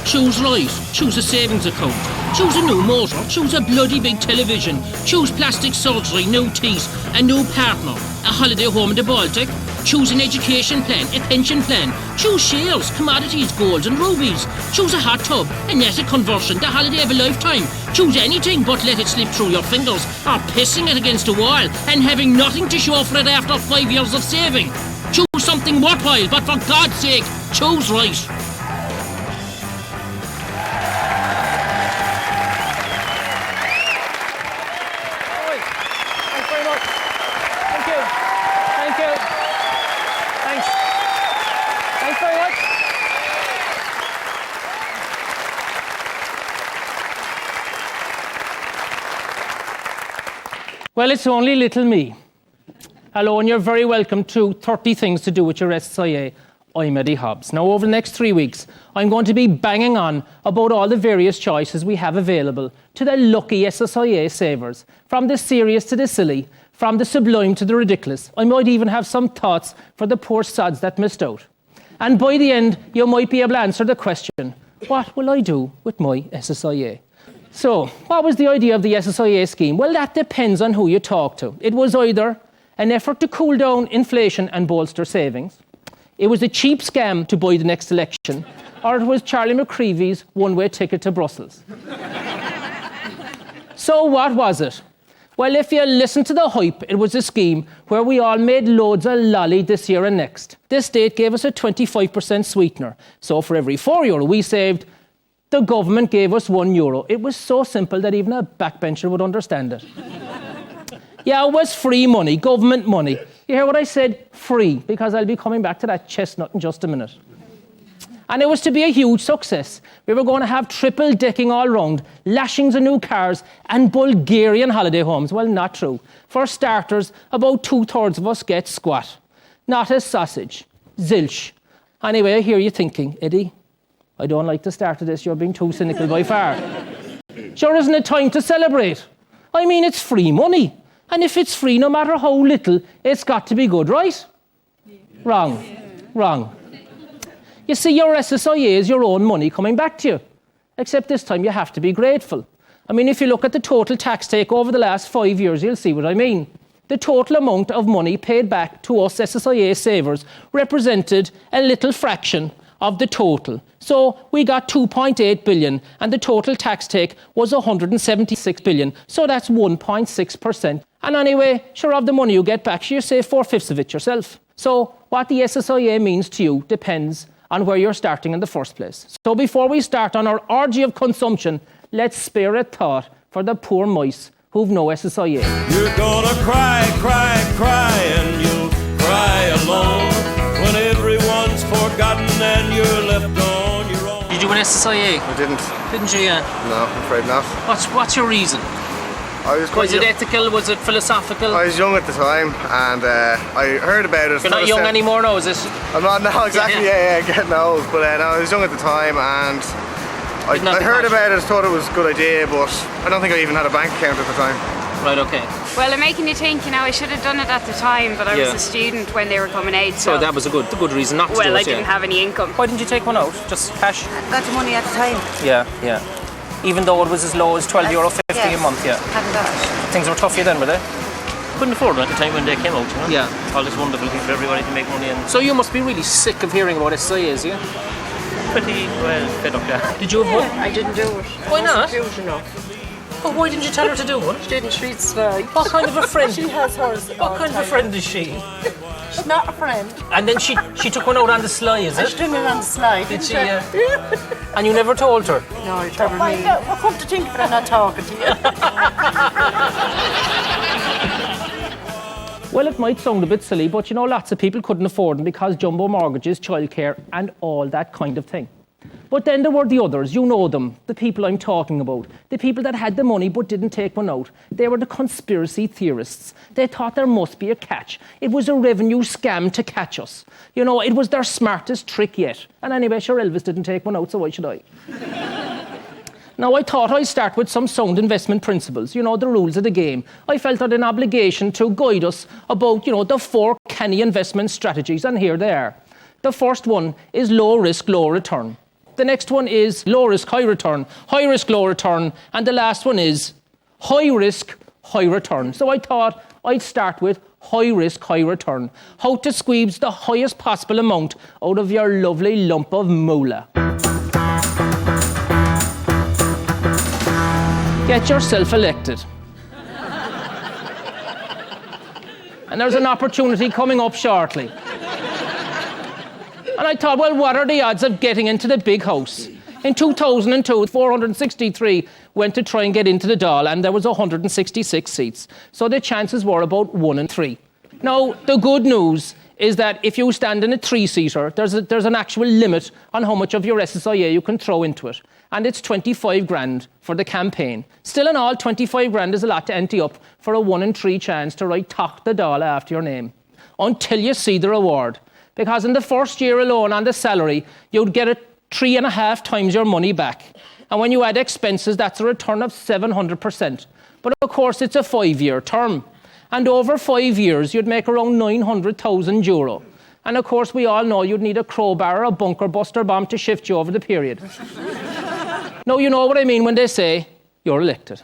Choose right. Choose a savings account. Choose a new motor. Choose a bloody big television. Choose plastic surgery, new teeth, a new partner, a holiday home in the Baltic. Choose an education plan, a pension plan. Choose shares, commodities, golds and rubies. Choose a hot tub, an asset conversion, the holiday of a lifetime. Choose anything but let it slip through your fingers or pissing it against a wall and having nothing to show for it after 5 years of saving. Choose something worthwhile, but for God's sake, choose right. Well, it's only little me. Hello, and you're very welcome to 30 Things to Do with your SSIA. I'm Eddie Hobbs. Now, over the next 3 weeks, I'm going to be banging on about all the various choices we have available to the lucky SSIA savers, from the serious to the silly, from the sublime to the ridiculous. I might even have some thoughts for the poor sods that missed out. And by the end, you might be able to answer the question, what will I do with my SSIA? So, what was the idea of the SSIA scheme? Well, that depends on who you talk to. It was either an effort to cool down inflation and bolster savings, it was a cheap scam to buy the next election, or it was Charlie McCreevy's one-way ticket to Brussels. So what was it? Well, if you listen to the hype, it was a scheme where we all made loads of lolly this year and next. This state gave us a 25% sweetener. So for every €4 we saved, the government gave us €1. It was so simple that even a backbencher would understand it. Yeah, it was free money, government money. You hear what I said? Free, because I'll be coming back to that chestnut in just a minute. And it was to be a huge success. We were going to have triple decking all round, lashings of new cars, and Bulgarian holiday homes. Well, not true. For starters, about 2/3 of us get squat. Not a sausage. Zilch. Anyway, I hear you thinking, Eddie, I don't like the start of this. You're being too cynical by far. Sure, isn't it time to celebrate? I mean, it's free money. And if it's free, no matter how little, it's got to be good, right? Yeah. Wrong. Yeah. Wrong. You see, your SSIA is your own money coming back to you. Except this time you have to be grateful. I mean, if you look at the total tax take over the last 5 years, you'll see what I mean. The total amount of money paid back to us SSIA savers represented a little fraction of the total. So we got 2.8 billion and the total tax take was 176 billion. So that's 1.6%. And anyway, sure, of the money you get back, you save 4/5 of it yourself. So what the SSIA means to you depends on where you're starting in the first place. So before we start on our orgy of consumption, let's spare a thought for the poor mice who've no SSIA. You're gonna cry, cry, cry, and you'll cry alone when everyone's forgotten and you're left on your own. Did you do an SSIA? I didn't. Didn't you, yeah? No, I'm afraid not. What's your reason? Was it ethical? Was it philosophical? I was young at the time and I heard about it. You're not young anymore now, is it? I'm not now, exactly, yeah, getting old. But no, I was young at the time and I heard about it, thought it was a good idea, but I don't think I even had a bank account at the time. Right, okay. Well, I'm making you think, I should have done it at the time, but I was a student when they were coming out. So that was a good reason not to do it. Well, I didn't have any income. Why didn't you take one out? Just cash? I got the money at the time. Yeah. Even though it was as low as €12.50 a month, yeah. Hadn't got it. Things were tough for you then, were they? Couldn't afford them at the time when they came out, Yeah. All this wonderful thing for everybody to make money and So you must be really sick of hearing about SSIAs, yeah? pretty well fed up, yeah. Did you have one? I didn't do it. Why not? Confused enough. Oh, why didn't you tell her to do one? She didn't. She's like. What kind of a friend? She has hers. What kind of a friend is she? She's not a friend. And then she took one out on the sly, is She it? did it on the slide. Did she? And you never told her? No, it's never me. Well, come to think of it, I'm not talking to you. Well, it might sound a bit silly, but lots of people couldn't afford them because jumbo mortgages, childcare, and all that kind of thing. But then there were the others, you know them, the people I'm talking about. The people that had the money but didn't take one out. They were the conspiracy theorists. They thought there must be a catch. It was a revenue scam to catch us. It was their smartest trick yet. And anyway, sure, Elvis didn't take one out, so why should I? Now, I thought I'd start with some sound investment principles, the rules of the game. I felt I had an obligation to guide us about, the 4 canny investment strategies, and here they are. The first one is low risk, low return. The next one is low risk, high return, high risk, low return, and the last one is high risk, high return. So I thought I'd start with high risk, high return. How to squeeze the highest possible amount out of your lovely lump of moolah. Get yourself elected. And there's an opportunity coming up shortly. And I thought, well, what are the odds of getting into the big house? In 2002, 463 went to try and get into the Dáil, and there was 166 seats. So the chances were about 1 in 3. Now, the good news is that if you stand in a 3-seater, there's an actual limit on how much of your SSIA you can throw into it. And it's 25 grand for the campaign. Still in all, 25 grand is a lot to ante up for a 1 in 3 chance to write Tach the Dáil after your name. Until you see the reward. Because in the first year alone on the salary, you'd get it 3.5 times your money back. And when you add expenses, that's a return of 700%. But of course, it's a 5-year term. And over 5 years, you'd make around €900,000. And of course, we all know you'd need a crowbar or a bunker buster bomb to shift you over the period. Now, you know what I mean when they say, you're elected.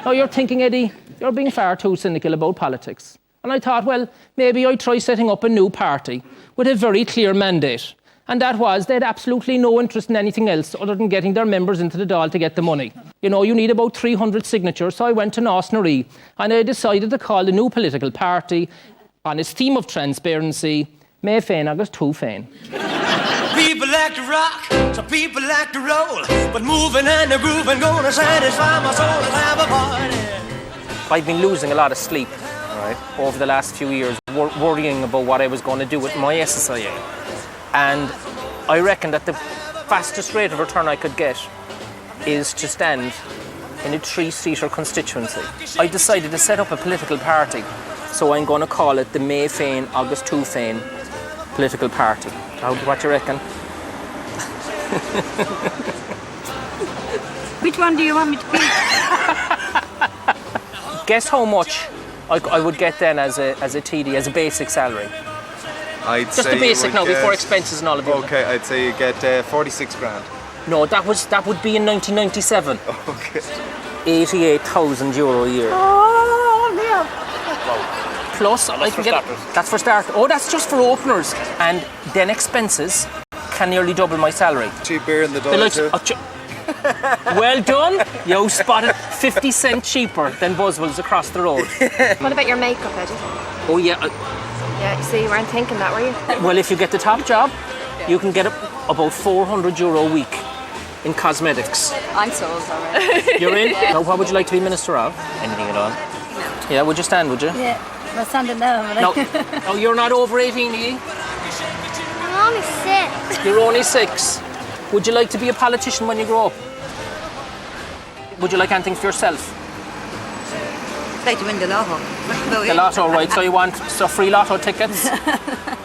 Now, you're thinking, Eddie, you're being far too cynical about politics. And I thought, well, maybe I'd try setting up a new party with a very clear mandate. And that was, they had absolutely no interest in anything else other than getting their members into the Dáil to get the money. You know, you need about 300 signatures, so I went to Nosnaree and I decided to call the new political party on its theme of transparency, May Féin agus Tú Féin. People like to rock, some people like to roll, but moving and the grooving gonna satisfy my soul and have a party. I've been losing a lot of sleep over the last few years, worrying about what I was going to do with my SSIA. And I reckon that the fastest rate of return I could get is to stand in a 3-seater constituency. I decided to set up a political party, so I'm going to call it the May Féin agus Tú Féin political party. What do you reckon? Which one do you want me to pick? Guess how much I would get then as a TD, as a basic salary. I'd Just say the basic now, get, before expenses and all of it. Okay, I'd say you get 46 grand. No, that would be in 1997. Okay. €88,000 a year. Oh, yeah. Plus, I can get starters. that's for starters. Oh, that's just for openers, and then expenses can nearly double my salary. Cheap beer in the The Dáil likes- too. Well done. You spotted 50 cent cheaper than Buswell's across the road. What about your makeup, Eddie? Oh yeah. Yeah, you see, you weren't thinking that, were you? Well, if you get the top job, you can get about €400 a week in cosmetics. I'm sold already. You're in? Now, what would you like to be minister of? Anything at all. Yeah, would you stand, would you? Yeah, we're standing now. No, you're not over 18, are you? I'm only 6. You're only 6. Would you like to be a politician when you grow up? Would you like anything for yourself? Like to win the lotto. The lotto, right? So you want free lotto tickets?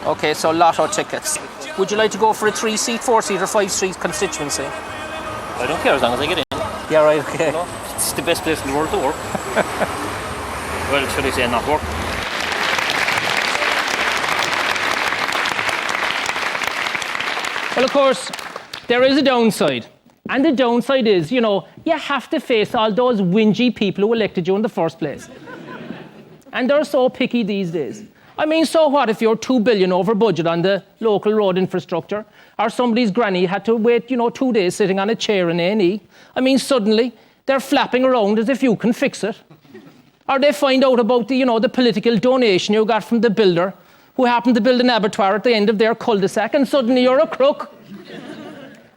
Okay, so lotto tickets. Would you like to go for a 3-seat, 4-seat or 5-seat constituency? I don't care as long as I get in. Yeah, right, okay. No, it's the best place in the world to work. Well, should I say not work? Well, of course, there is a downside. And the downside is, you know, you have to face all those whingy people who elected you in the first place. And they're so picky these days. I mean, so what if you're $2 billion over budget on the local road infrastructure, or somebody's granny had to wait, 2 days sitting on a chair in A&E? I mean, suddenly they're flapping around as if you can fix it. Or they find out about the political donation you got from the builder who happened to build an abattoir at the end of their cul-de-sac, and suddenly you're a crook.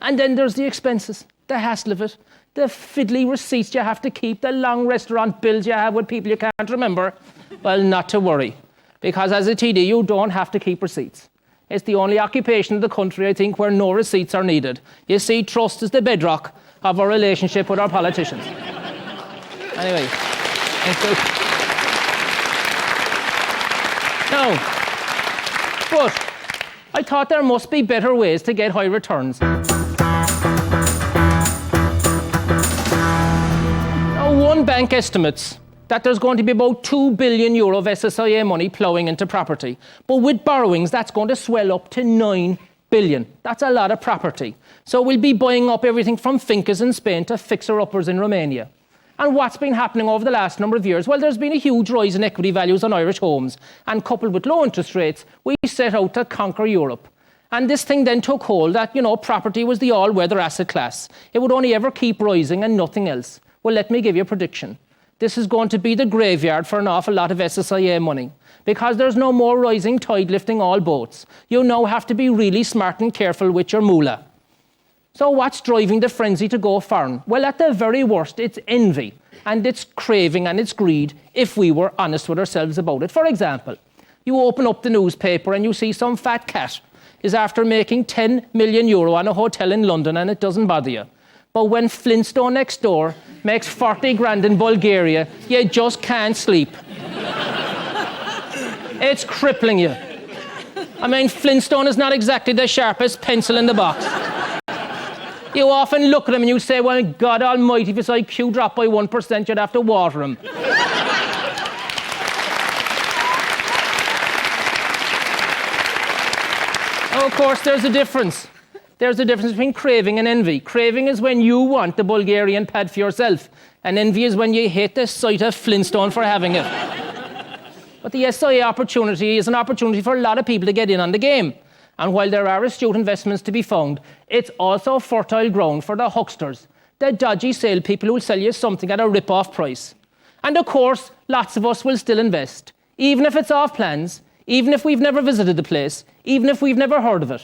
And then there's the expenses, the hassle of it, the fiddly receipts you have to keep, the long restaurant bills you have with people you can't remember. Well, not to worry, because as a TD, you don't have to keep receipts. It's the only occupation in the country, I think, where no receipts are needed. You see, trust is the bedrock of our relationship with our politicians. Anyway, now, but I thought there must be better ways to get high returns. Now, one bank estimates that there's going to be about €2 billion of SSIA money ploughing into property. But with borrowings, that's going to swell up to €9 billion. That's a lot of property. So we'll be buying up everything from fincas in Spain to fixer-uppers in Romania. And what's been happening over the last number of years? Well, there's been a huge rise in equity values on Irish homes. And coupled with low interest rates, we set out to conquer Europe. And this thing then took hold that, property was the all-weather asset class. It would only ever keep rising and nothing else. Well, let me give you a prediction. This is going to be the graveyard for an awful lot of SSIA money. Because there's no more rising tide lifting all boats. You now have to be really smart and careful with your moolah. So what's driving the frenzy to go foreign? Well, at the very worst, it's envy, and it's craving, and it's greed, if we were honest with ourselves about it. For example, you open up the newspaper and you see some fat cat is after making 10 million euro on a hotel in London, and it doesn't bother you. But when Flintstone next door makes 40 grand in Bulgaria, you just can't sleep. It's crippling you. I mean, Flintstone is not exactly the sharpest pencil in the box. You often look at him and you say, well, God almighty, if his IQ dropped by 1%, you'd have to water him. Now, of course, there's a difference. There's a difference between craving and envy. Craving is when you want the Bulgarian pad for yourself, and envy is when you hate the sight of Flintstone for having it. But the SIA opportunity is an opportunity for a lot of people to get in on the game. And while there are astute investments to be found, it's also fertile ground for the hucksters, the dodgy salespeople who will sell you something at a rip-off price. And of course, lots of us will still invest, even if it's off plans, even if we've never visited the place, even if we've never heard of it.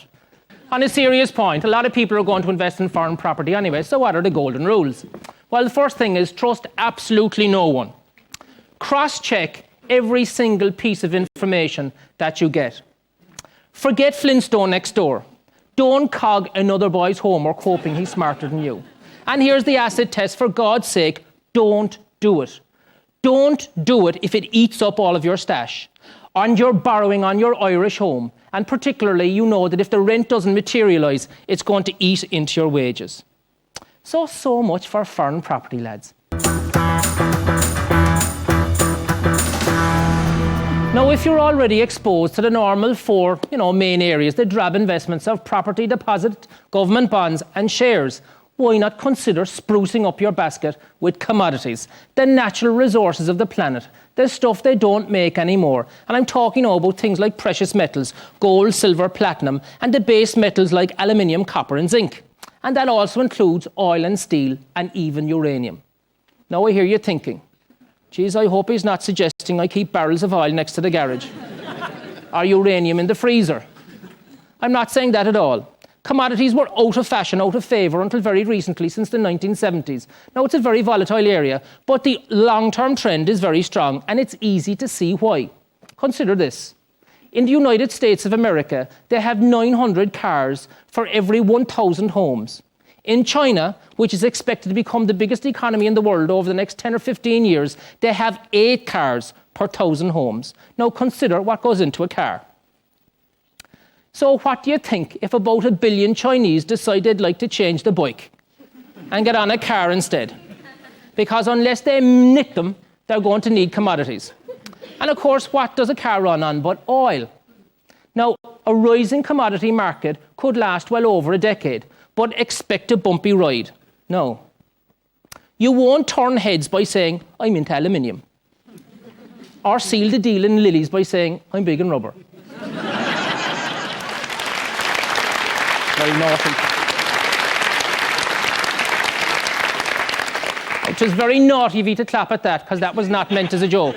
On a serious point, a lot of people are going to invest in foreign property anyway, so what are the golden rules? Well, the first thing is trust absolutely no one. Cross-check every single piece of information that you get. Forget Flintstone next door. Don't cog another boy's homework hoping he's smarter than you. And here's the acid test. For God's sake, don't do it. Don't do it if it eats up all of your stash. And you're borrowing on your Irish home. And particularly, you know that if the rent doesn't materialise, it's going to eat into your wages. So much for foreign property, lads. Now, if you're already exposed to the normal four, main areas, the drab investments of property deposit, government bonds and shares, why not consider sprucing up your basket with commodities, the natural resources of the planet, the stuff they don't make anymore. And I'm talking now about things like precious metals, gold, silver, platinum, and the base metals like aluminium, copper and zinc. And that also includes oil and steel and even uranium. Now I hear you thinking, geez, I hope he's not suggesting I keep barrels of oil next to the garage. Or uranium in the freezer. I'm not saying that at all. Commodities were out of fashion, out of favour until very recently, since the 1970s. Now, it's a very volatile area, but the long-term trend is very strong, and it's easy to see why. Consider this. In the United States of America, they have 900 cars for every 1,000 homes. In China, which is expected to become the biggest economy in the world over the next 10 or 15 years, they have 8 cars per 1,000 homes. Now consider what goes into a car. So what do you think if about 1 billion Chinese decide they'd like to change the bike and get on a car instead? Because unless they nick them, they're going to need commodities. And of course, what does a car run on but oil? Now, a rising commodity market could last well over a decade, but expect a bumpy ride. No. You won't turn heads by saying, I'm into aluminium. Or seal the deal in lilies by saying, I'm big in rubber. Very naughty. Which is very naughty of you to clap at that, because that was not meant as a joke.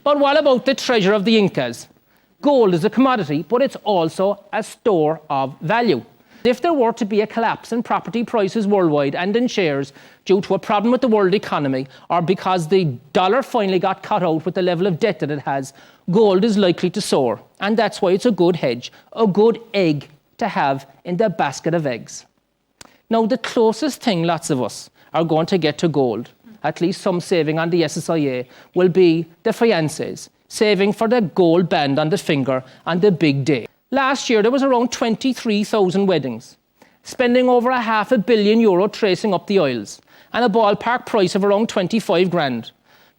But what about the treasure of the Incas? Gold is a commodity, but it's also a store of value. If there were to be a collapse in property prices worldwide and in shares due to a problem with the world economy, or because the dollar finally got cut out with the level of debt that it has, gold is likely to soar. And that's why it's a good hedge, a good egg to have in the basket of eggs. Now, the closest thing lots of us are going to get to gold, at least some saving on the SSIA, will be the fiancés, saving for the gold band on the finger on the big day. Last year, there was around 23,000 weddings, spending over €500 million tracing up the aisles, and a ballpark price of around 25 grand.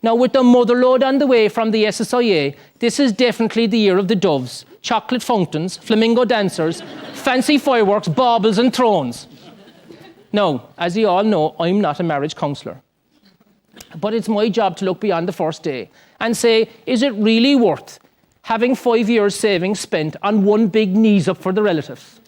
Now, with the motherlode on the way from the SSIA, this is definitely the year of the doves, chocolate fountains, flamingo dancers, fancy fireworks, baubles and thrones. Now, as you all know, I'm not a marriage counsellor. But it's my job to look beyond the first day and say, is it really worth having 5 years savings spent on one big knees up for the relatives?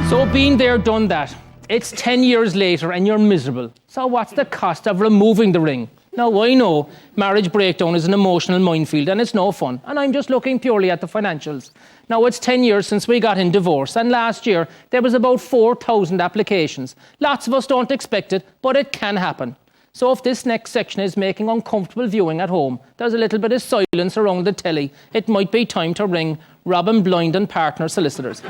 So been there, done that. It's 10 years later and you're miserable. So what's the cost of removing the ring? Now, I know marriage breakdown is an emotional minefield and it's no fun. And I'm just looking purely at the financials. Now, it's 10 years since we got in divorce. And last year, there was about 4,000 applications. Lots of us don't expect it, but it can happen. So if this next section is making uncomfortable viewing at home, there's a little bit of silence around the telly, it might be time to ring Robin Blind and Partner Solicitors.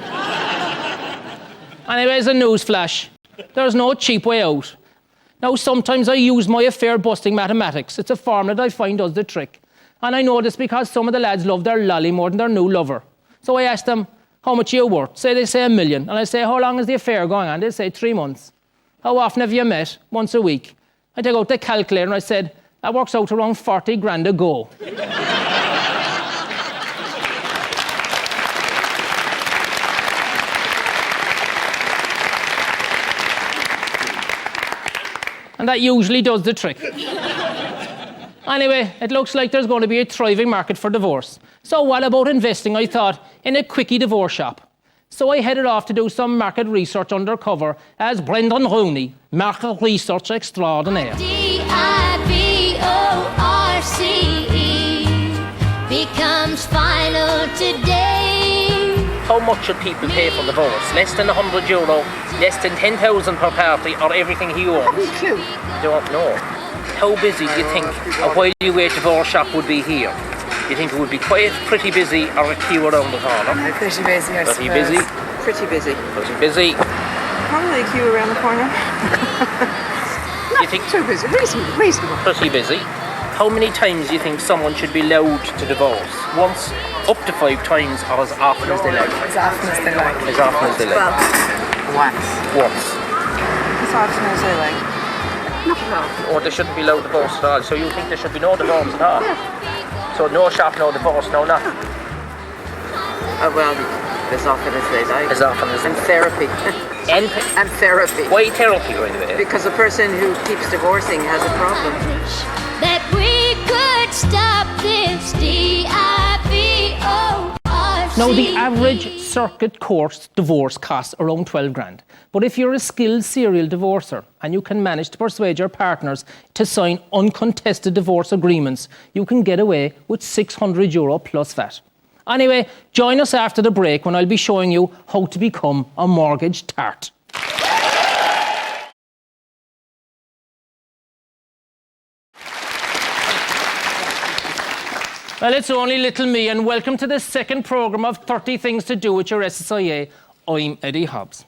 Anyways, a newsflash. There's no cheap way out. Now, sometimes I use my affair-busting mathematics. It's a formula that I find does the trick. And I know this because some of the lads love their lolly more than their new lover. So I ask them, how much are you worth? They say $1 million. And I say, how long is the affair going on? They say 3 months. How often have you met? Once a week. I take out the calculator and I said, that works out around 40 grand a go. And that usually does the trick. Anyway, it looks like there's going to be a thriving market for divorce. So what about investing, I thought, in a quickie divorce shop? So I headed off to do some market research undercover as Brendan Rooney, market research extraordinaire. DIVORCE becomes final today. How much should people pay for divorce? Less than €100, less than 10,000 per party, or everything he owns? Haven't a clue. Don't know. How busy do you think a while you wait divorce shop would be here? Do you think it would be quiet, pretty busy, or a queue around the corner? Pretty busy, I suppose. Pretty busy? Pretty busy. Pretty busy. Probably a queue around the corner. You think Too busy. Reasonable. pretty busy? How many times do you think someone should be allowed to divorce? Once, up to 5 times, or as often as they like? As often as they like. As often as they like. Once. Once. As often as they like. Or they shouldn't be allowed divorce at all. So you think there should be no divorce at all? So no shop, no divorce, no nothing. Well, as often as they like. As often as And therapy. And therapy. why therapy, by the way? Because a person who keeps divorcing has a problem. That we could stop this DIVORCE. Now, the average circuit course divorce costs around 12 grand. But if you're a skilled serial divorcer and you can manage to persuade your partners to sign uncontested divorce agreements, you can get away with €600 plus VAT. Anyway, join us after the break when I'll be showing you how to become a mortgage tart. Well, it's only little me, and welcome to the second programme of 30 Things to Do with your SSIA. I'm Eddie Hobbs.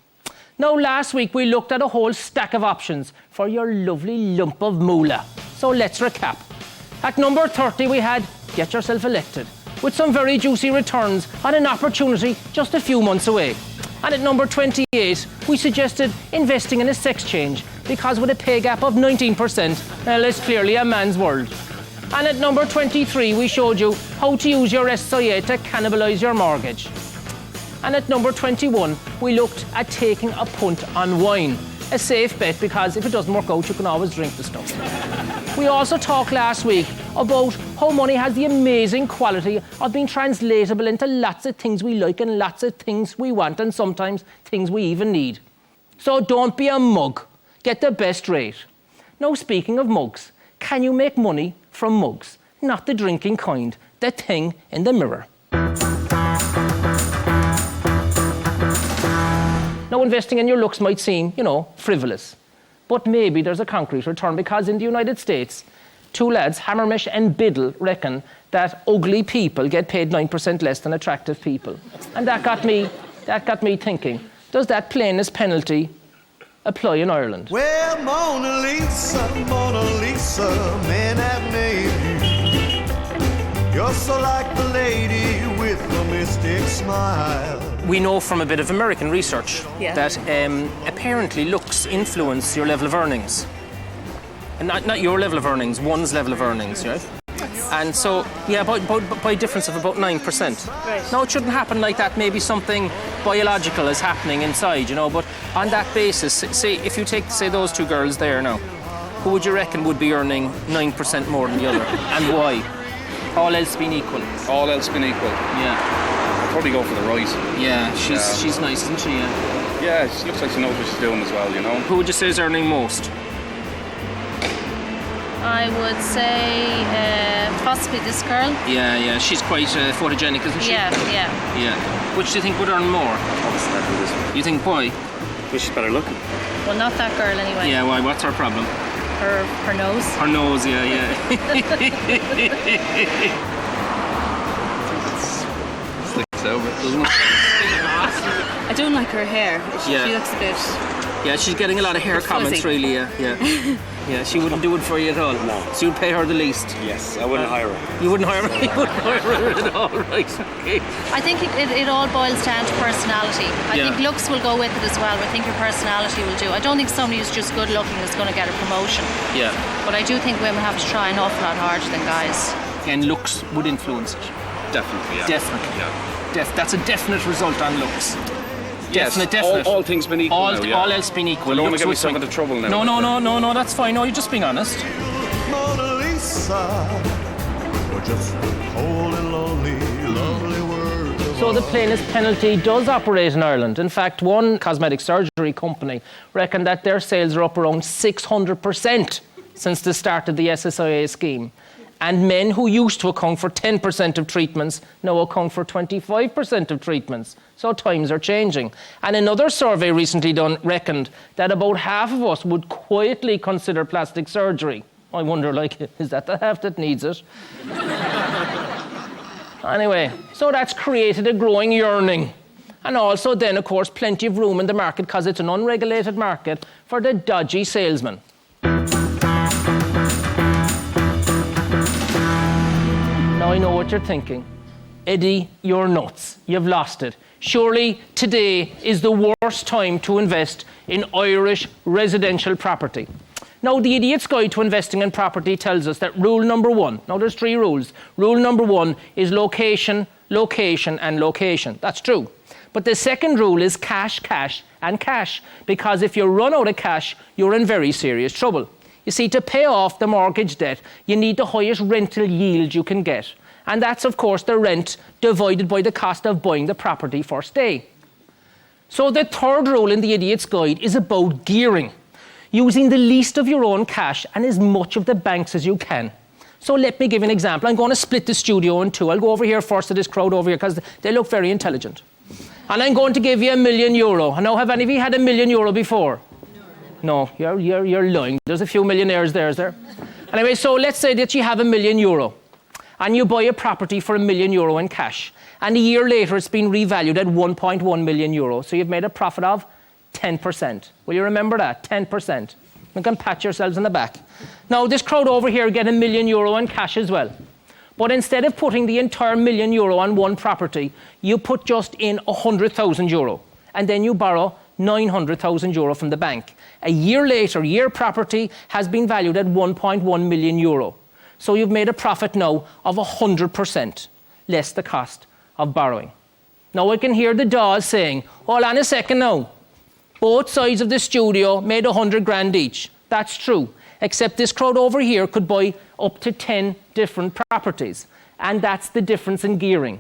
Now, last week we looked at a whole stack of options for your lovely lump of moolah. So let's recap. At number 30 we had Get Yourself Elected, with some very juicy returns on an opportunity just a few months away. And at number 28 we suggested investing in a sex change, because with a pay gap of 19%, well, it's clearly a man's world. And at number 23, we showed you how to use your SSIA to cannibalise your mortgage. And at number 21, we looked at taking a punt on wine. A safe bet, because if it doesn't work out, you can always drink the stuff. We also talked last week about how money has the amazing quality of being translatable into lots of things we like and lots of things we want, and sometimes things we even need. So don't be a mug. Get the best rate. Now, speaking of mugs, can you make money from mugs? Not the drinking kind, the thing in the mirror. Now, investing in your looks might seem, frivolous. But maybe there's a concrete return, because in the United States, 2 lads, Hammermish and Biddle, reckon that ugly people get paid 9% less than attractive people. And that got me thinking, does that plainness penalty apply in Ireland? Well, Mona Lisa, man have made you. You're so like the lady with the mystic smile. We know from a bit of American research that apparently looks influence your level of earnings. And not your level of earnings, one's level of earnings, right? And so, yeah, by a difference of about 9%. Right. Now, it shouldn't happen like that. Maybe something biological is happening inside, you know, but on that basis, say, if you take, say, those two girls there now, who would you reckon would be earning 9% more than the other, and why? All else being equal. All else being equal. Yeah. I'd probably go for the right. Yeah, she's nice, isn't she? Yeah. Yeah, she looks like she knows what she's doing as well, you know. Who would you say is earning most? I would say possibly this girl. Yeah, she's quite photogenic, isn't she? Yeah. Which do you think would earn more? Obviously, I'd do this one. You think why? Well, she's better looking. Well, not that girl anyway. Yeah, why? What's her problem? Her nose. Her nose, yeah. Slicks over, doesn't it? I don't like her hair. She looks a bit... Yeah, she's getting a lot of hair comments, really, yeah. Yeah, she wouldn't do it for you at all. No. So you'd pay her the least. Yes, I wouldn't hire her. You wouldn't hire her? You wouldn't hire her at all, right, okay. I think it all boils down to personality. I think looks will go with it as well, but I think your personality will do. I don't think somebody who's just good looking is going to get a promotion. Yeah. But I do think women have to try an awful lot harder than guys. And looks would influence it. Definitely, yeah. Definitely. Yeah. That's a definite result on looks. Yes, Definite. all things being equal all else being equal. I don't want to looks get would myself swing. into trouble now. No, that's fine. No, you're just being honest. Mona Lisa, or just a cold and lonely, lovely word of So the art. plainest penalty does operate in Ireland. In fact, one cosmetic surgery company reckoned that their sales are up around 600% since the start of the SSIA scheme. And men who used to account for 10% of treatments now account for 25% of treatments. So times are changing. And another survey recently done reckoned that about half of us would quietly consider plastic surgery. I wonder, is that the half that needs it? Anyway, so that's created a growing yearning. And also then, of course, plenty of room in the market, because it's an unregulated market, for the dodgy salesman. Now I know what you're thinking. Eddie, you're nuts. You've lost it. Surely today is the worst time to invest in Irish residential property. Now, the Idiot's Guide to Investing in Property tells us that rule number one, now there's 3 rules. Rule number 1 is location, location, and location. That's true. But the second rule is cash, cash, and cash. Because if you run out of cash, you're in very serious trouble. You see, to pay off the mortgage debt, you need the highest rental yield you can get. And that's, of course, the rent divided by the cost of buying the property for stay. So the third rule in the Idiot's Guide is about gearing, using the least of your own cash and as much of the bank's as you can. So let me give you an example. I'm going to split the studio in 2. I'll go over here first to this crowd over here because they look very intelligent. And I'm going to give you €1 million. Now, have any of you had €1 million before? No, you're lying. There's a few millionaires there, is there? Anyway, so let's say that you have €1 million and you buy a property for €1 million in cash. And a year later, it's been revalued at €1.1 million. So you've made a profit of 10%. Will you remember that? 10%. You can pat yourselves on the back. Now, this crowd over here get €1 million in cash as well. But instead of putting the entire €1 million on one property, you put just in €100,000. And then you borrow €900,000 from the bank. A year later, your property has been valued at €1.1 million. So you've made a profit now of 100%, less the cost of borrowing. Now I can hear the dolls saying, hold on a second now. Both sides of the studio made 100 grand each. That's true, except this crowd over here could buy up to 10 different properties. And that's the difference in gearing.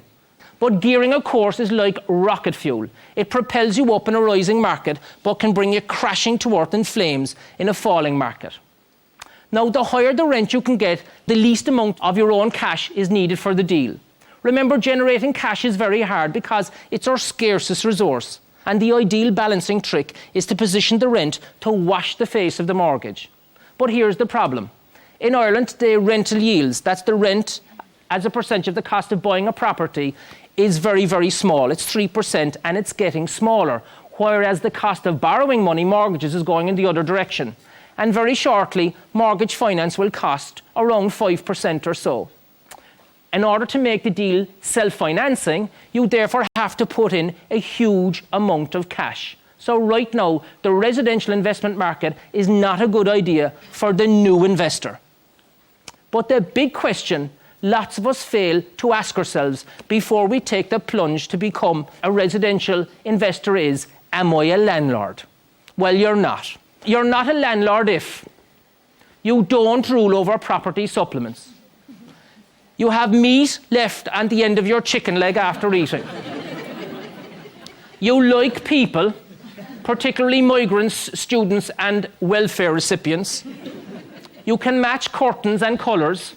But gearing, of course, is like rocket fuel. It propels you up in a rising market, but can bring you crashing to earth in flames in a falling market. Now, the higher the rent you can get, the least amount of your own cash is needed for the deal. Remember, generating cash is very hard because it's our scarcest resource. And the ideal balancing trick is to position the rent to wash the face of the mortgage. But here's the problem. In Ireland, the rental yields, that's the rent as a percentage of the cost of buying a property, is very, very small. It's 3% and it's getting smaller, whereas the cost of borrowing money, mortgages, is going in the other direction. And very shortly, mortgage finance will cost around 5% or so. In order to make the deal self-financing, you therefore have to put in a huge amount of cash. So right now, the residential investment market is not a good idea for the new investor. But the big question lots of us fail to ask ourselves before we take the plunge to become a residential investor is, am I a landlord? Well, you're not. You're not a landlord if you don't rule over property supplements. You have meat left at the end of your chicken leg after eating. You like people, particularly migrants, students and welfare recipients. You can match curtains and colours.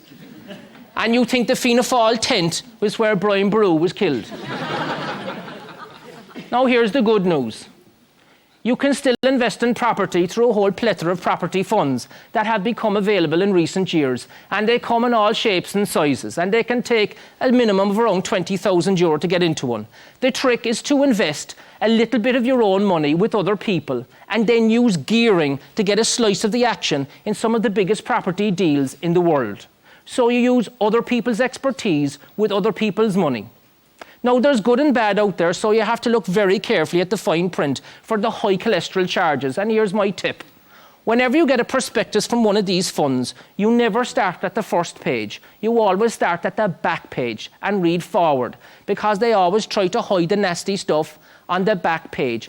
And you think the Fianna Fáil tent was where Brian Boru was killed. Now here's the good news. You can still invest in property through a whole plethora of property funds that have become available in recent years, and they come in all shapes and sizes, and they can take a minimum of around €20,000 to get into one. The trick is to invest a little bit of your own money with other people and then use gearing to get a slice of the action in some of the biggest property deals in the world. So you use other people's expertise with other people's money. Now, there's good and bad out there, so you have to look very carefully at the fine print for the high cholesterol charges. And here's my tip. Whenever you get a prospectus from one of these funds, you never start at the first page. You always start at the back page and read forward, because they always try to hide the nasty stuff on the back page.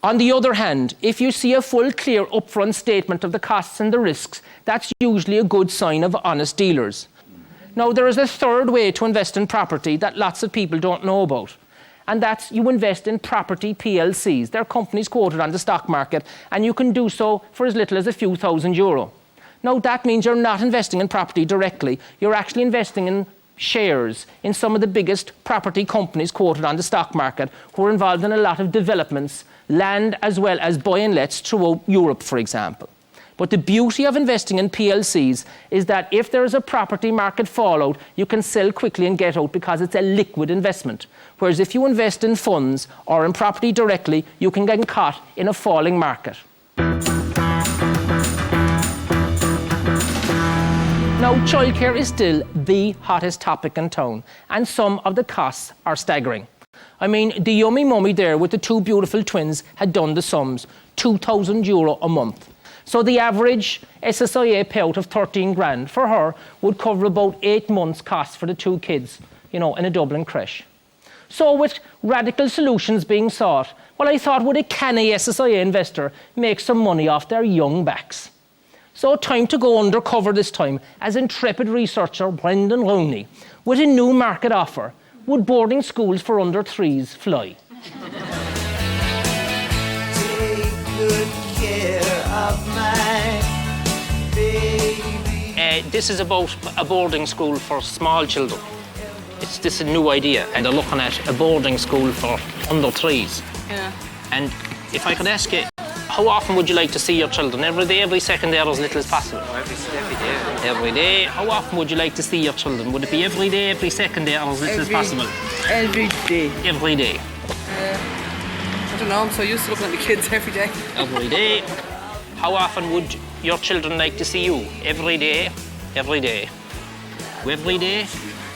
On the other hand, if you see a full, clear, upfront statement of the costs and the risks, that's usually a good sign of honest dealers. Now, there is a third way to invest in property that lots of people don't know about, and that's you invest in property PLCs. They're companies quoted on the stock market, and you can do so for as little as a few €1,000. Now, that means you're not investing in property directly. You're actually investing in shares in some of the biggest property companies quoted on the stock market who are involved in a lot of developments, land as well as buy and lets throughout Europe, for example. But the beauty of investing in PLCs is that if there is a property market fallout, you can sell quickly and get out because it's a liquid investment. Whereas if you invest in funds or in property directly, you can get caught in a falling market. Now, childcare is still the hottest topic in town, and some of the costs are staggering. I mean, the yummy mummy there with the two beautiful twins had done the sums, €2,000 a month. So the average SSIA payout of 13 grand for her would cover about 8 months' costs for the two kids, in a Dublin creche. So with radical solutions being sought, well, I thought, would a canny SSIA investor make some money off their young backs? So time to go undercover this time as intrepid researcher Brendan Rooney with a new market offer. Would boarding schools for under threes fly? Take good care of my baby. This is about a boarding school for small children. This is a new idea, and they're looking at a boarding school for under threes. Yeah. And if I could ask you, how often would you like to see your children? Every day, every second day, or as little as possible? Every day. Every day. How often would you like to see your children? Would it be every day, every second day, or as little as possible? Every day. Every day. I don't know, I'm so used to looking at the kids every day. Every day. How often would your children like to see you? Every day, every day. Every day,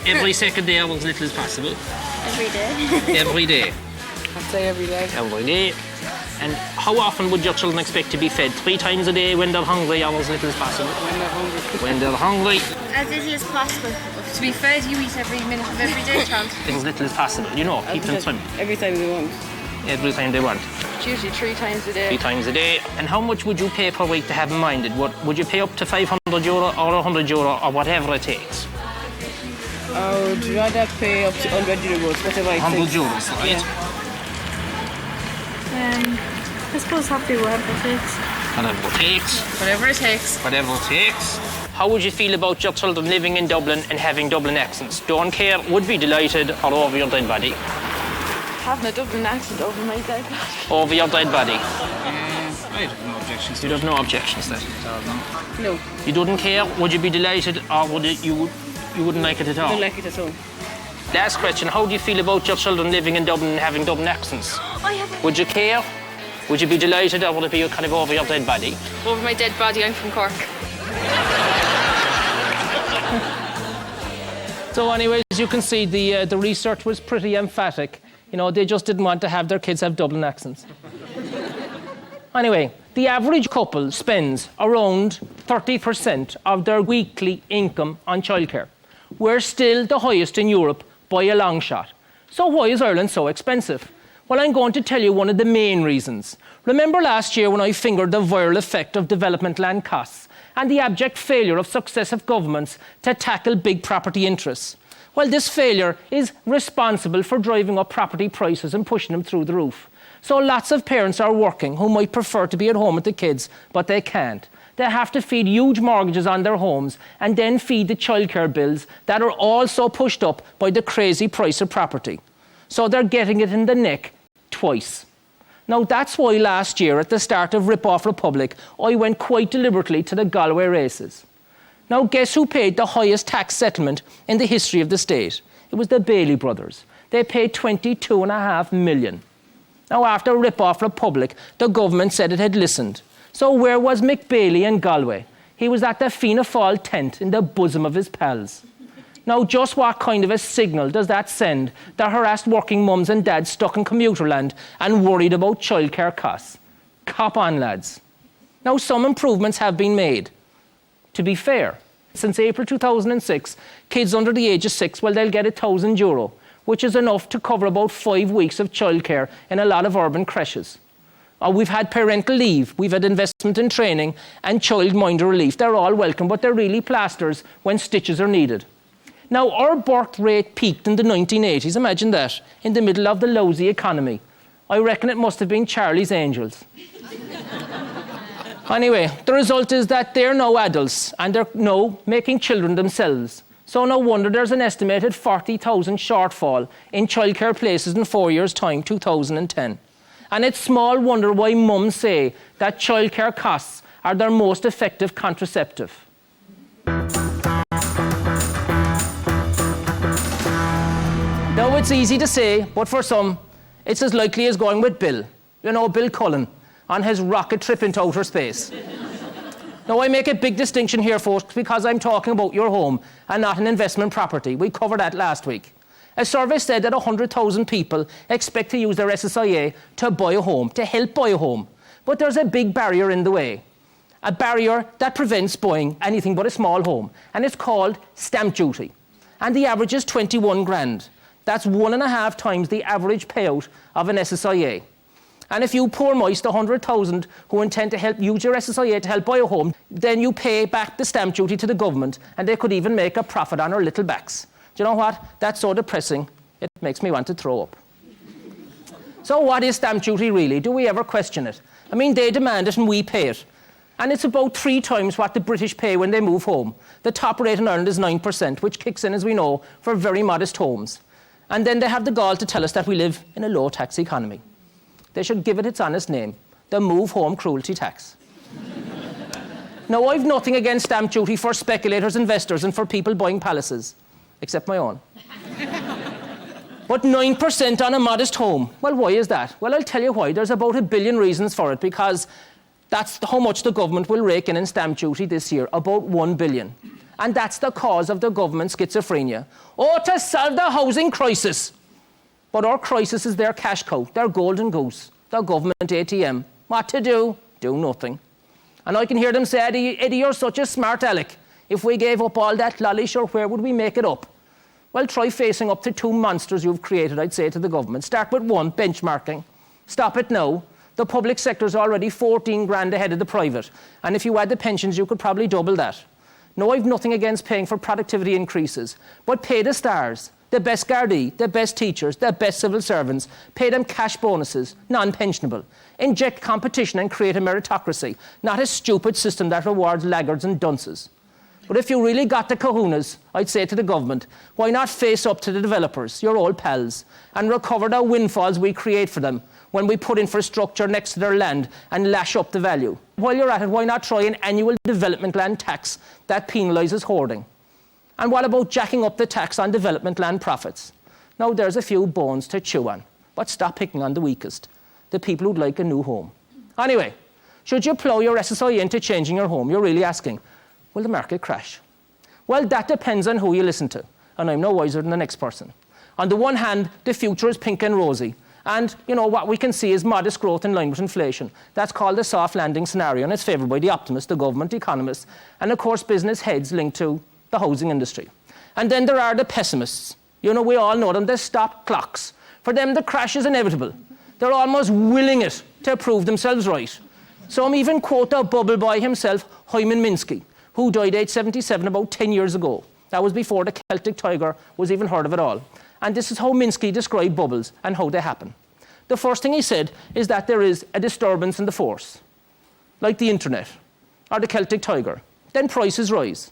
every second day, or as little as possible? Every day. Every day. I'd say every day. Every day. And how often would your children expect to be fed? 3 times a day when they're hungry, or as little as possible? When they're hungry. When they're hungry. As little as possible. To be fed, you eat every minute of every day, child. As little as possible, keep them swimming. Every time they want. Every time they want. It's usually 3 times a day. 3 times a day. And how much would you pay per week to have them minded? Would you pay up to €500 or €100 or whatever it takes? I would rather pay up to €100, whatever I think. €100, right? Yeah. I suppose happy whatever it takes. Whatever it takes. Whatever it takes. Whatever it takes. How would you feel about your children living in Dublin and having Dublin accents? Don't care, would be delighted, or over your dead body? Having a Dublin accent over my dead body. Over your dead body. I have no objections. You'd have no objections then? No. You don't care? Would you be delighted, or you wouldn't like it at all? I don't like it at all. Last question, how do you feel about your children living in Dublin and having Dublin accents? Would you care? Would you be delighted, or would it be kind of over your dead body? Over my dead body, I'm from Cork. So anyway, as you can see, the research was pretty emphatic. They just didn't want to have their kids have Dublin accents. Anyway, the average couple spends around 30% of their weekly income on childcare. We're still the highest in Europe by a long shot. So why is Ireland so expensive? Well, I'm going to tell you one of the main reasons. Remember last year when I fingered the viral effect of development land costs and the abject failure of successive governments to tackle big property interests? Well, this failure is responsible for driving up property prices and pushing them through the roof. So lots of parents are working who might prefer to be at home with the kids, but they can't. They have to feed huge mortgages on their homes and then feed the childcare bills that are also pushed up by the crazy price of property. So they're getting it in the neck twice. Now, that's why last year, at the start of Rip-Off Republic, I went quite deliberately to the Galway races. Now, guess who paid the highest tax settlement in the history of the state? It was the Bailey brothers. They paid $22.5 million. Now, after Rip-Off Republic, the government said it had listened. So where was Mick Bailey in Galway? He was at the Fianna Fáil tent in the bosom of his pals. Now, just what kind of a signal does that send the harassed working mums and dads stuck in commuter land and worried about childcare costs? Cop on, lads. Now, some improvements have been made. To be fair, since April 2006, kids under the age of 6, well, they'll get €1,000, which is enough to cover about 5 weeks of childcare in a lot of urban creches. We've had parental leave, we've had investment in training and childminder relief. They're all welcome, but they're really plasters when stitches are needed. Now, our birth rate peaked in the 1980s, imagine that, in the middle of the lousy economy. I reckon it must have been Charlie's Angels. Anyway, the result is that they're now adults and they're now making children themselves. So no wonder there's an estimated 40,000 shortfall in childcare places in 4 years' time, 2010. And it's small wonder why mums say that childcare costs are their most effective contraceptive. Now, it's easy to say, but for some, it's as likely as going with Bill. You know, Bill Cullen, on his rocket trip into outer space. Now, I make a big distinction here, folks, because I'm talking about your home and not an investment property. We covered that last week. A survey said that 100,000 people expect to use their SSIA to buy a home, to help buy a home. But there's a big barrier in the way. A barrier that prevents buying anything but a small home. And it's called stamp duty. And the average is 21 grand. That's 1.5 times the average payout of an SSIA. And if you poor moist 100,000 who intend to help use your SSIA to help buy a home, then you pay back the stamp duty to the government, and they could even make a profit on our little backs. Do you know what? That's so depressing, it makes me want to throw up. So what is stamp duty really? Do we ever question it? I mean, they demand it and we pay it. And it's about 3 times what the British pay when they move home. The top rate in Ireland is 9%, which kicks in, as we know, for very modest homes. And then they have the gall to tell us that we live in a low-tax economy. They should give it its honest name, the Move Home Cruelty Tax. Now, I've nothing against stamp duty for speculators, investors, and for people buying palaces, except my own. But 9% on a modest home, well, why is that? Well, I'll tell you why. There's about 1 billion reasons for it, because that's how much the government will rake in stamp duty this year, about 1 billion. And that's the cause of the government's schizophrenia. Oh, to solve the housing crisis. But our crisis is their cash cow, their golden goose, their government ATM. What to do? Do nothing. And I can hear them say, Eddie, you're such a smart aleck. If we gave up all that lolly, sure, where would we make it up? Well, try facing up to 2 monsters you've created, I'd say to the government. Start with 1, benchmarking. Stop it now. The public sector's already 14 grand ahead of the private. And if you add the pensions, you could probably double that. No, I've nothing against paying for productivity increases, but pay the stars, the best Gardaí, the best teachers, the best civil servants. Pay them cash bonuses, non-pensionable. Inject competition and create a meritocracy, not a stupid system that rewards laggards and dunces. But if you really got the kahunas, I'd say to the government, why not face up to the developers, your old pals, and recover the windfalls we create for them when we put infrastructure next to their land and lash up the value? While you're at it, why not try an annual development land tax that penalises hoarding? And what about jacking up the tax on development land profits? Now, there's a few bones to chew on, but stop picking on the weakest, the people who'd like a new home. Anyway, should you plough your SSIA into changing your home? You're really asking, will the market crash? Well, that depends on who you listen to, and I'm no wiser than the next person. On the one hand, the future is pink and rosy, and, you know, what we can see is modest growth in line with inflation. That's called the soft landing scenario, and it's favoured by the optimists, the government, economists, and, of course, business heads linked to the housing industry. And then there are the pessimists. You know, we all know them. They stop clocks. For them, the crash is inevitable. They're almost willing it to prove themselves right. Some even quote the bubble boy himself, Hyman Minsky, who died age 77 about 10 years ago. That was before the Celtic Tiger was even heard of at all. And this is how Minsky described bubbles and how they happen. The first thing he said is that there is a disturbance in the force, like the internet or the Celtic Tiger. Then prices rise.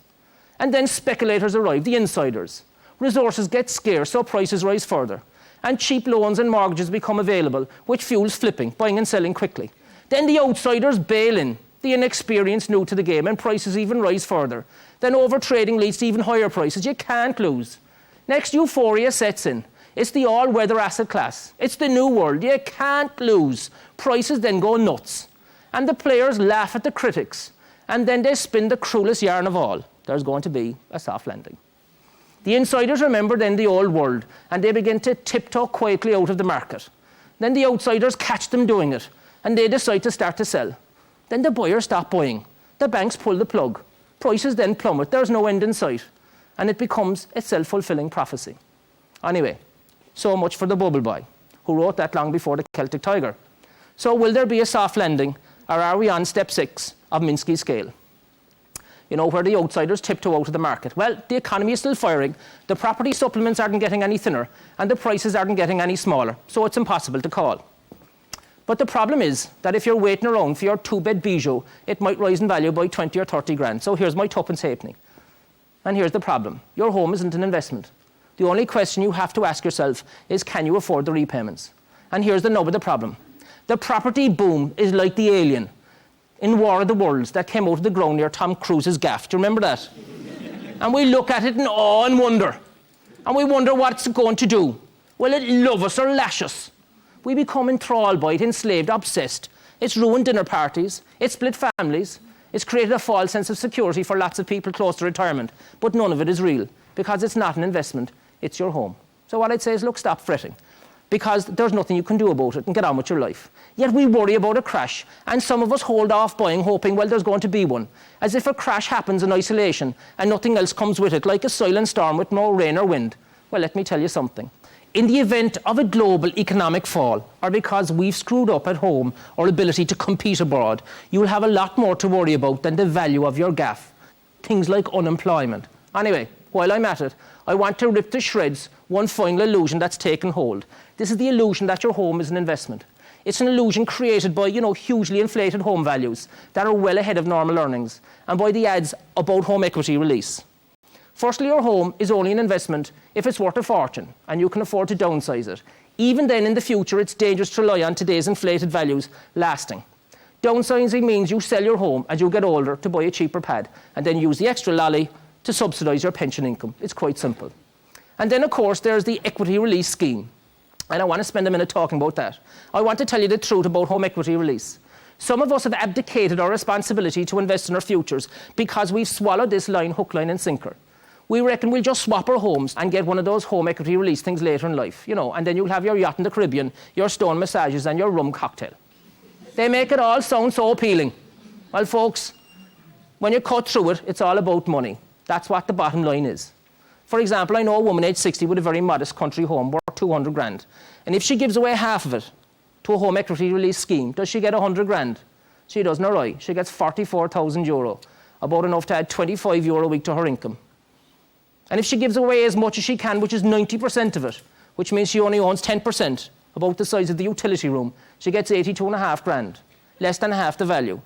And then speculators arrive, the insiders. Resources get scarce, so prices rise further. And cheap loans and mortgages become available, which fuels flipping, buying and selling quickly. Then the outsiders bail in, the inexperienced new to the game, and prices even rise further. Then overtrading leads to even higher prices. You can't lose. Next, euphoria sets in. It's the all-weather asset class. It's the new world. You can't lose. Prices then go nuts. And the players laugh at the critics. And then they spin the cruelest yarn of all. There's going to be a soft landing. The insiders remember then the old world, and they begin to tiptoe quietly out of the market. Then the outsiders catch them doing it, and they decide to start to sell. Then the buyers stop buying. The banks pull the plug. Prices then plummet. There's no end in sight. And it becomes a self-fulfilling prophecy. Anyway, so much for the bubble boy, who wrote that long before the Celtic Tiger. So will there be a soft landing, or are we on step 6 of Minsky's scale? You know, where the outsiders tiptoe out of the market. Well, the economy is still firing, the property supplements aren't getting any thinner, and the prices aren't getting any smaller, so it's impossible to call. But the problem is that if you're waiting around for your 2-bed bijou, it might rise in value by 20 or 30 grand. So here's my tuppence halfpenny. And here's the problem. Your home isn't an investment. The only question you have to ask yourself is, can you afford the repayments? And here's the nub of the problem. The property boom is like the alien in War of the Worlds that came out of the ground near Tom Cruise's gaff. Do you remember that? And we look at it in awe and wonder. And we wonder what it's going to do. Will it love us or lash us? We become enthralled by it, enslaved, obsessed. It's ruined dinner parties. It's split families. It's created a false sense of security for lots of people close to retirement. But none of it is real, because it's not an investment. It's your home. So what I'd say is, look, stop fretting, because there's nothing you can do about it, and get on with your life. Yet we worry about a crash, and some of us hold off buying, hoping, well, there's going to be one, as if a crash happens in isolation and nothing else comes with it, like a silent storm with no rain or wind. Well, let me tell you something. In the event of a global economic fall, or because we've screwed up at home our ability to compete abroad, you'll have a lot more to worry about than the value of your gaff. Things like unemployment. Anyway, while I'm at it, I want to rip to shreds one final illusion that's taken hold. This is the illusion that your home is an investment. It's an illusion created by, hugely inflated home values that are well ahead of normal earnings, and by the ads about home equity release. Firstly, your home is only an investment if it's worth a fortune and you can afford to downsize it. Even then, in the future, it's dangerous to rely on today's inflated values lasting. Downsizing means you sell your home as you get older to buy a cheaper pad and then use the extra lolly to subsidise your pension income. It's quite simple. And then, of course, there's the equity release scheme. And I want to spend a minute talking about that. I want to tell you the truth about home equity release. Some of us have abdicated our responsibility to invest in our futures because we've swallowed this line, hook, line and sinker. We reckon we'll just swap our homes and get one of those home equity release things later in life, and then you'll have your yacht in the Caribbean, your stone massages and your rum cocktail. They make it all sound so appealing. Well, folks, when you cut through it, it's all about money. That's what the bottom line is. For example, I know a woman aged 60 with a very modest country home worth 200 grand. And if she gives away half of it to a home equity release scheme, does she get 100 grand? She doesn't, all right. She gets 44,000 euro, about enough to add 25 euro a week to her income. And if she gives away as much as she can, which is 90% of it, which means she only owns 10%, about the size of the utility room, she gets 82.5 grand, less than half the value.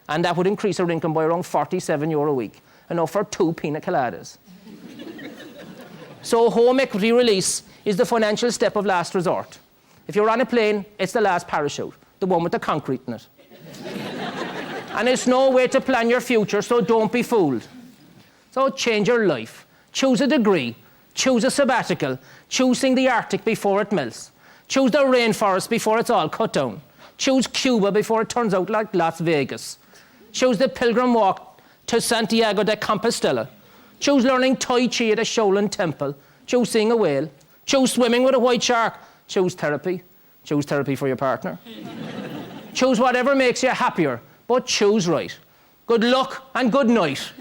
And that would increase her income by around 47 euro a week, enough for 2 pina coladas. So home equity release is the financial step of last resort. If you're on a plane, it's the last parachute, the one with the concrete in it. And it's no way to plan your future, so don't be fooled. So change your life. Choose a degree, choose a sabbatical, choosing the Arctic before it melts. Choose the rainforest before it's all cut down. Choose Cuba before it turns out like Las Vegas. Choose the pilgrim walk to Santiago de Compostela. Choose learning Tai Chi at a Shaolin temple. Choose seeing a whale. Choose swimming with a white shark. Choose therapy. Choose therapy for your partner. Choose whatever makes you happier, but choose right. Good luck and good night.